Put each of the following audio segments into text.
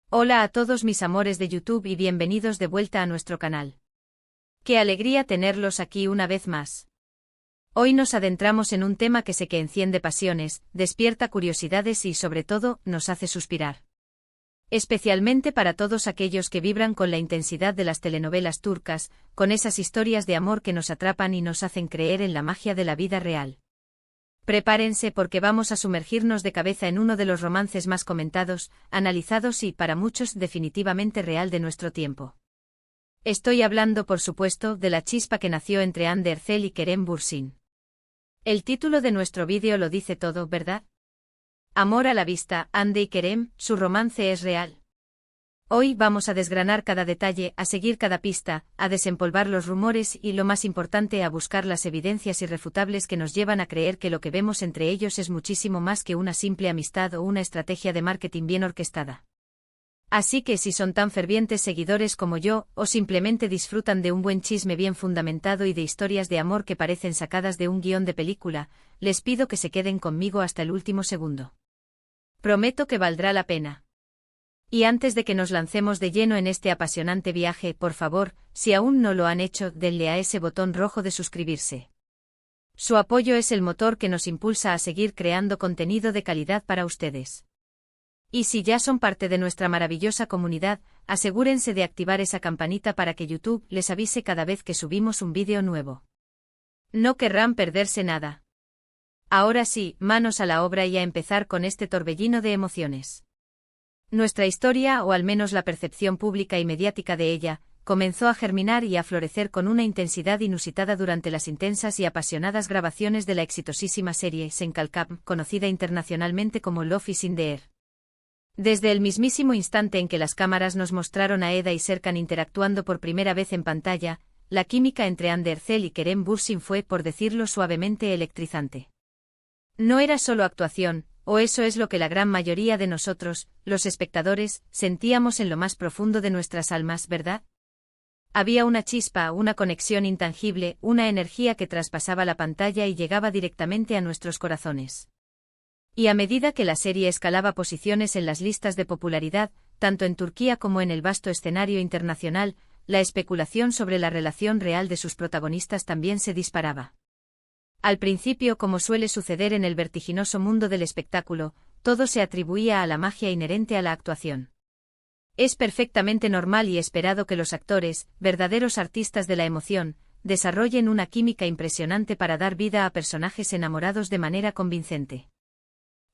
Hola a todos mis amores de YouTube y bienvenidos de vuelta a nuestro canal. Qué alegría tenerlos aquí una vez más. Hoy nos adentramos en un tema que sé que enciende pasiones, despierta curiosidades y sobre todo, nos hace suspirar. Especialmente para todos aquellos que vibran con la intensidad de las telenovelas turcas, con esas historias de amor que nos atrapan y nos hacen creer en la magia de la vida real. Prepárense porque vamos a sumergirnos de cabeza en uno de los romances más comentados, analizados y, para muchos, definitivamente real de nuestro tiempo. Estoy hablando, por supuesto, de la chispa que nació entre Hande Erçel y Kerem Bürsin. El título de nuestro vídeo lo dice todo, ¿verdad? Amor a la vista, Hande y Kerem, su romance es real. Hoy vamos a desgranar cada detalle, a seguir cada pista, a desempolvar los rumores y, lo más importante, a buscar las evidencias irrefutables que nos llevan a creer que lo que vemos entre ellos es muchísimo más que una simple amistad o una estrategia de marketing bien orquestada. Así que si son tan fervientes seguidores como yo, o simplemente disfrutan de un buen chisme bien fundamentado y de historias de amor que parecen sacadas de un guión de película, les pido que se queden conmigo hasta el último segundo. Prometo que valdrá la pena. Y antes de que nos lancemos de lleno en este apasionante viaje, por favor, si aún no lo han hecho, denle a ese botón rojo de suscribirse. Su apoyo es el motor que nos impulsa a seguir creando contenido de calidad para ustedes. Y si ya son parte de nuestra maravillosa comunidad, asegúrense de activar esa campanita para que YouTube les avise cada vez que subimos un vídeo nuevo. No querrán perderse nada. Ahora sí, manos a la obra y a empezar con este torbellino de emociones. Nuestra historia, o al menos la percepción pública y mediática de ella, comenzó a germinar y a florecer con una intensidad inusitada durante las intensas y apasionadas grabaciones de la exitosísima serie Senkalkam, conocida internacionalmente como Love is in the Air. Desde el mismísimo instante en que las cámaras nos mostraron a Eda y Serkan interactuando por primera vez en pantalla, la química entre Hande Erçel y Kerem Bürsin fue, por decirlo suavemente, electrizante. No era solo actuación, o eso es lo que la gran mayoría de nosotros, los espectadores, sentíamos en lo más profundo de nuestras almas, ¿verdad? Había una chispa, una conexión intangible, una energía que traspasaba la pantalla y llegaba directamente a nuestros corazones. Y a medida que la serie escalaba posiciones en las listas de popularidad, tanto en Turquía como en el vasto escenario internacional, la especulación sobre la relación real de sus protagonistas también se disparaba. Al principio, como suele suceder en el vertiginoso mundo del espectáculo, todo se atribuía a la magia inherente a la actuación. Es perfectamente normal y esperado que los actores, verdaderos artistas de la emoción, desarrollen una química impresionante para dar vida a personajes enamorados de manera convincente.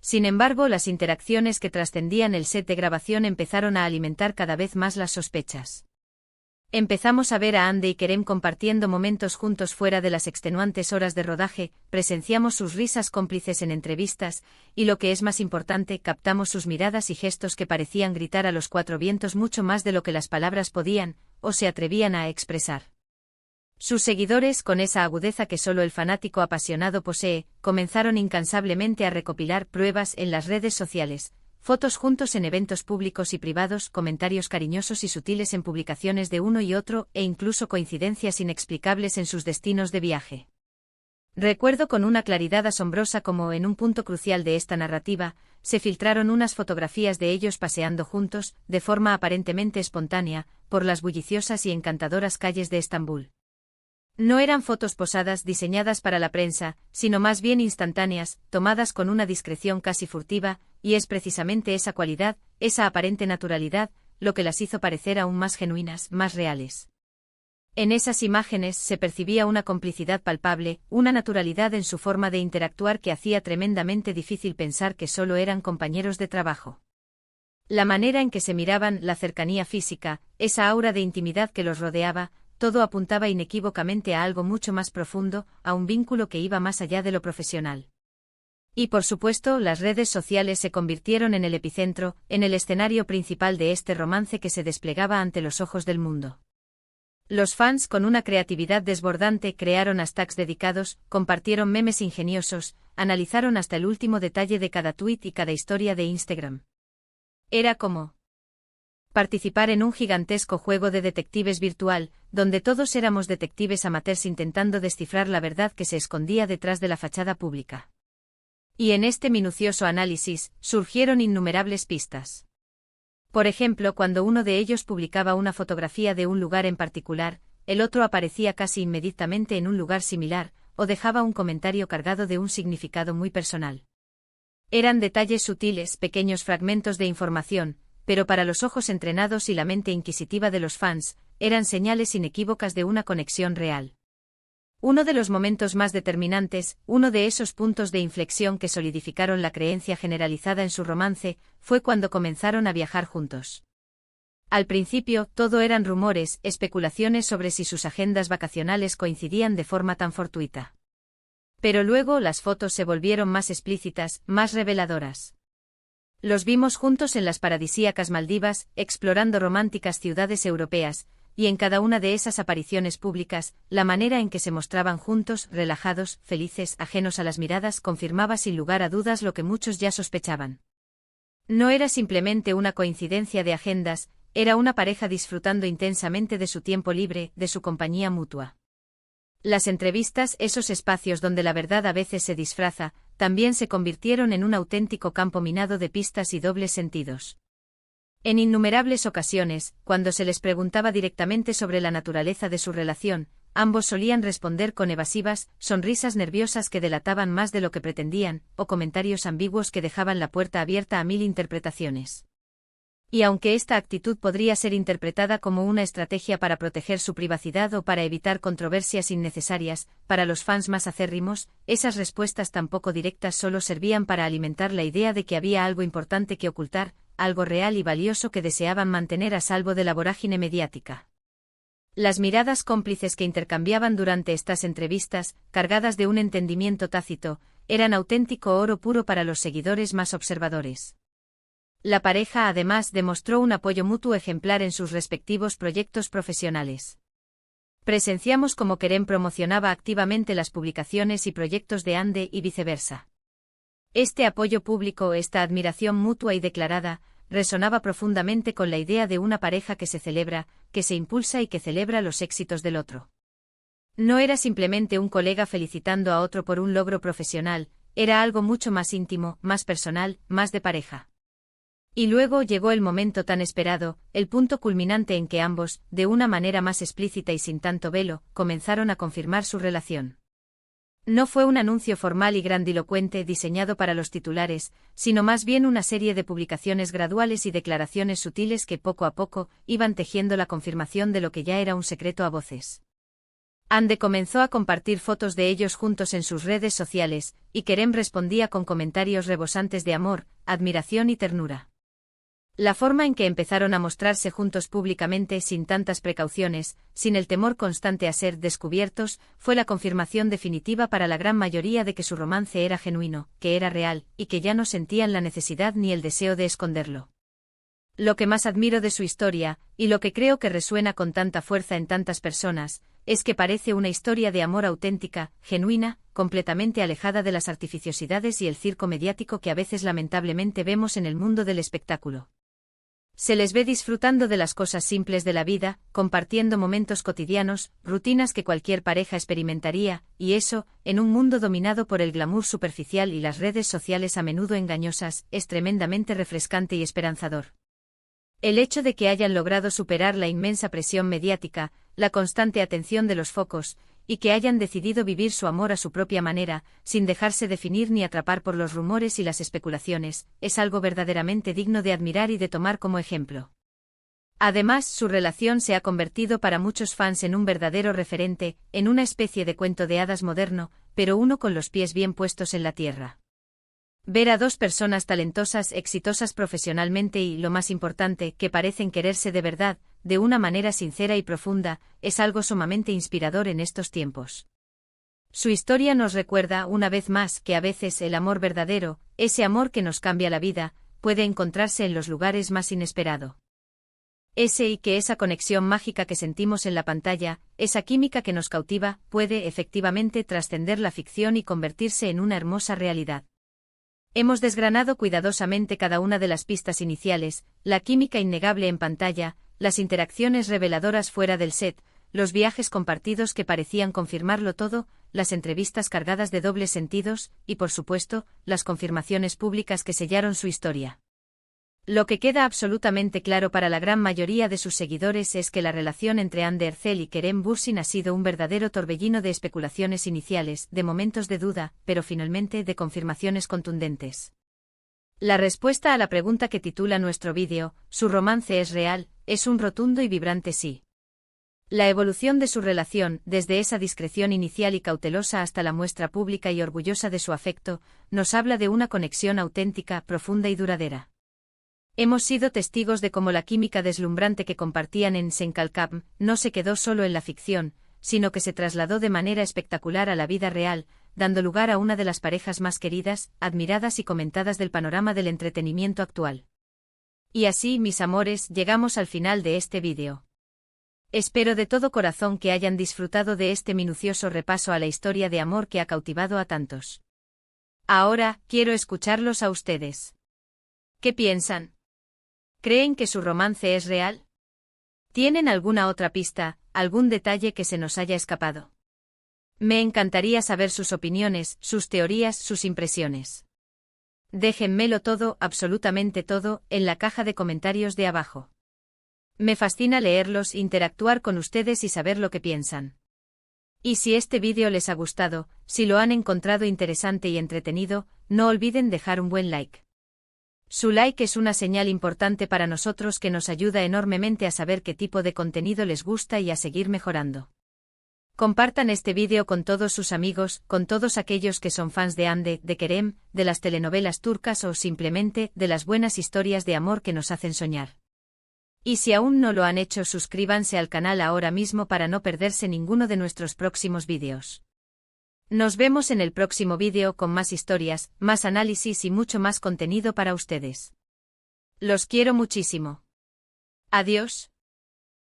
Sin embargo, las interacciones que trascendían el set de grabación empezaron a alimentar cada vez más las sospechas. Empezamos a ver a Hande y Kerem compartiendo momentos juntos fuera de las extenuantes horas de rodaje, presenciamos sus risas cómplices en entrevistas, y lo que es más importante, captamos sus miradas y gestos que parecían gritar a los cuatro vientos mucho más de lo que las palabras podían, o se atrevían a expresar. Sus seguidores, con esa agudeza que solo el fanático apasionado posee, comenzaron incansablemente a recopilar pruebas en las redes sociales. Fotos juntos en eventos públicos y privados, comentarios cariñosos y sutiles en publicaciones de uno y otro, e incluso coincidencias inexplicables en sus destinos de viaje. Recuerdo con una claridad asombrosa cómo, en un punto crucial de esta narrativa, se filtraron unas fotografías de ellos paseando juntos, de forma aparentemente espontánea, por las bulliciosas y encantadoras calles de Estambul. No eran fotos posadas diseñadas para la prensa, sino más bien instantáneas, tomadas con una discreción casi furtiva, y es precisamente esa cualidad, esa aparente naturalidad, lo que las hizo parecer aún más genuinas, más reales. En esas imágenes se percibía una complicidad palpable, una naturalidad en su forma de interactuar que hacía tremendamente difícil pensar que solo eran compañeros de trabajo. La manera en que se miraban, la cercanía física, esa aura de intimidad que los rodeaba, todo apuntaba inequívocamente a algo mucho más profundo, a un vínculo que iba más allá de lo profesional. Y por supuesto, las redes sociales se convirtieron en el epicentro, en el escenario principal de este romance que se desplegaba ante los ojos del mundo. Los fans, con una creatividad desbordante, crearon hashtags dedicados, compartieron memes ingeniosos, analizaron hasta el último detalle de cada tuit y cada historia de Instagram. Era como participar en un gigantesco juego de detectives virtual, donde todos éramos detectives amateurs intentando descifrar la verdad que se escondía detrás de la fachada pública. Y en este minucioso análisis, surgieron innumerables pistas. Por ejemplo, cuando uno de ellos publicaba una fotografía de un lugar en particular, el otro aparecía casi inmediatamente en un lugar similar, o dejaba un comentario cargado de un significado muy personal. Eran detalles sutiles, pequeños fragmentos de información, pero para los ojos entrenados y la mente inquisitiva de los fans, eran señales inequívocas de una conexión real. Uno de los momentos más determinantes, uno de esos puntos de inflexión que solidificaron la creencia generalizada en su romance, fue cuando comenzaron a viajar juntos. Al principio, todo eran rumores, especulaciones sobre si sus agendas vacacionales coincidían de forma tan fortuita. Pero luego las fotos se volvieron más explícitas, más reveladoras. Los vimos juntos en las paradisíacas Maldivas, explorando románticas ciudades europeas, y en cada una de esas apariciones públicas, la manera en que se mostraban juntos, relajados, felices, ajenos a las miradas, confirmaba sin lugar a dudas lo que muchos ya sospechaban. No era simplemente una coincidencia de agendas, era una pareja disfrutando intensamente de su tiempo libre, de su compañía mutua. Las entrevistas, esos espacios donde la verdad a veces se disfraza, también se convirtieron en un auténtico campo minado de pistas y dobles sentidos. En innumerables ocasiones, cuando se les preguntaba directamente sobre la naturaleza de su relación, ambos solían responder con evasivas, sonrisas nerviosas que delataban más de lo que pretendían, o comentarios ambiguos que dejaban la puerta abierta a 1000 interpretaciones. Y aunque esta actitud podría ser interpretada como una estrategia para proteger su privacidad o para evitar controversias innecesarias, para los fans más acérrimos, esas respuestas tan poco directas solo servían para alimentar la idea de que había algo importante que ocultar, algo real y valioso que deseaban mantener a salvo de la vorágine mediática. Las miradas cómplices que intercambiaban durante estas entrevistas, cargadas de un entendimiento tácito, eran auténtico oro puro para los seguidores más observadores. La pareja además demostró un apoyo mutuo ejemplar en sus respectivos proyectos profesionales. Presenciamos cómo Kerem promocionaba activamente las publicaciones y proyectos de Ande y viceversa. Este apoyo público, esta admiración mutua y declarada, resonaba profundamente con la idea de una pareja que se celebra, que se impulsa y que celebra los éxitos del otro. No era simplemente un colega felicitando a otro por un logro profesional, era algo mucho más íntimo, más personal, más de pareja. Y luego llegó el momento tan esperado, el punto culminante en que ambos, de una manera más explícita y sin tanto velo, comenzaron a confirmar su relación. No fue un anuncio formal y grandilocuente diseñado para los titulares, sino más bien una serie de publicaciones graduales y declaraciones sutiles que poco a poco iban tejiendo la confirmación de lo que ya era un secreto a voces. Ande comenzó a compartir fotos de ellos juntos en sus redes sociales, y Kerem respondía con comentarios rebosantes de amor, admiración y ternura. La forma en que empezaron a mostrarse juntos públicamente sin tantas precauciones, sin el temor constante a ser descubiertos, fue la confirmación definitiva para la gran mayoría de que su romance era genuino, que era real, y que ya no sentían la necesidad ni el deseo de esconderlo. Lo que más admiro de su historia, y lo que creo que resuena con tanta fuerza en tantas personas, es que parece una historia de amor auténtica, genuina, completamente alejada de las artificiosidades y el circo mediático que a veces lamentablemente vemos en el mundo del espectáculo. Se les ve disfrutando de las cosas simples de la vida, compartiendo momentos cotidianos, rutinas que cualquier pareja experimentaría, y eso, en un mundo dominado por el glamour superficial y las redes sociales a menudo engañosas, es tremendamente refrescante y esperanzador. El hecho de que hayan logrado superar la inmensa presión mediática, la constante atención de los focos, y que hayan decidido vivir su amor a su propia manera, sin dejarse definir ni atrapar por los rumores y las especulaciones, es algo verdaderamente digno de admirar y de tomar como ejemplo. Además, su relación se ha convertido para muchos fans en un verdadero referente, en una especie de cuento de hadas moderno, pero uno con los pies bien puestos en la tierra. Ver a dos personas talentosas, exitosas profesionalmente y, lo más importante, que parecen quererse de verdad, de una manera sincera y profunda, es algo sumamente inspirador en estos tiempos. Su historia nos recuerda, una vez más, que a veces el amor verdadero, ese amor que nos cambia la vida, puede encontrarse en los lugares más inesperados. Y que esa conexión mágica que sentimos en la pantalla, esa química que nos cautiva, puede efectivamente trascender la ficción y convertirse en una hermosa realidad. Hemos desgranado cuidadosamente cada una de las pistas iniciales, la química innegable en pantalla, las interacciones reveladoras fuera del set, los viajes compartidos que parecían confirmarlo todo, las entrevistas cargadas de dobles sentidos, y por supuesto, las confirmaciones públicas que sellaron su historia. Lo que queda absolutamente claro para la gran mayoría de sus seguidores es que la relación entre Hande Erçel y Kerem Bürsin ha sido un verdadero torbellino de especulaciones iniciales, de momentos de duda, pero finalmente de confirmaciones contundentes. La respuesta a la pregunta que titula nuestro vídeo, ¿su romance es real?, es un rotundo y vibrante sí. La evolución de su relación, desde esa discreción inicial y cautelosa hasta la muestra pública y orgullosa de su afecto, nos habla de una conexión auténtica, profunda y duradera. Hemos sido testigos de cómo la química deslumbrante que compartían en Senkalkam no se quedó solo en la ficción, sino que se trasladó de manera espectacular a la vida real, dando lugar a una de las parejas más queridas, admiradas y comentadas del panorama del entretenimiento actual. Y así, mis amores, llegamos al final de este vídeo. Espero de todo corazón que hayan disfrutado de este minucioso repaso a la historia de amor que ha cautivado a tantos. Ahora, quiero escucharlos a ustedes. ¿Qué piensan? ¿Creen que su romance es real? ¿Tienen alguna otra pista, algún detalle que se nos haya escapado? Me encantaría saber sus opiniones, sus teorías, sus impresiones. Déjenmelo todo, absolutamente todo, en la caja de comentarios de abajo. Me fascina leerlos, interactuar con ustedes y saber lo que piensan. Y si este vídeo les ha gustado, si lo han encontrado interesante y entretenido, no olviden dejar un buen like. Su like es una señal importante para nosotros que nos ayuda enormemente a saber qué tipo de contenido les gusta y a seguir mejorando. Compartan este vídeo con todos sus amigos, con todos aquellos que son fans de Hande, de Kerem, de las telenovelas turcas o simplemente de las buenas historias de amor que nos hacen soñar. Y si aún no lo han hecho, suscríbanse al canal ahora mismo para no perderse ninguno de nuestros próximos vídeos. Nos vemos en el próximo vídeo con más historias, más análisis y mucho más contenido para ustedes. Los quiero muchísimo. Adiós.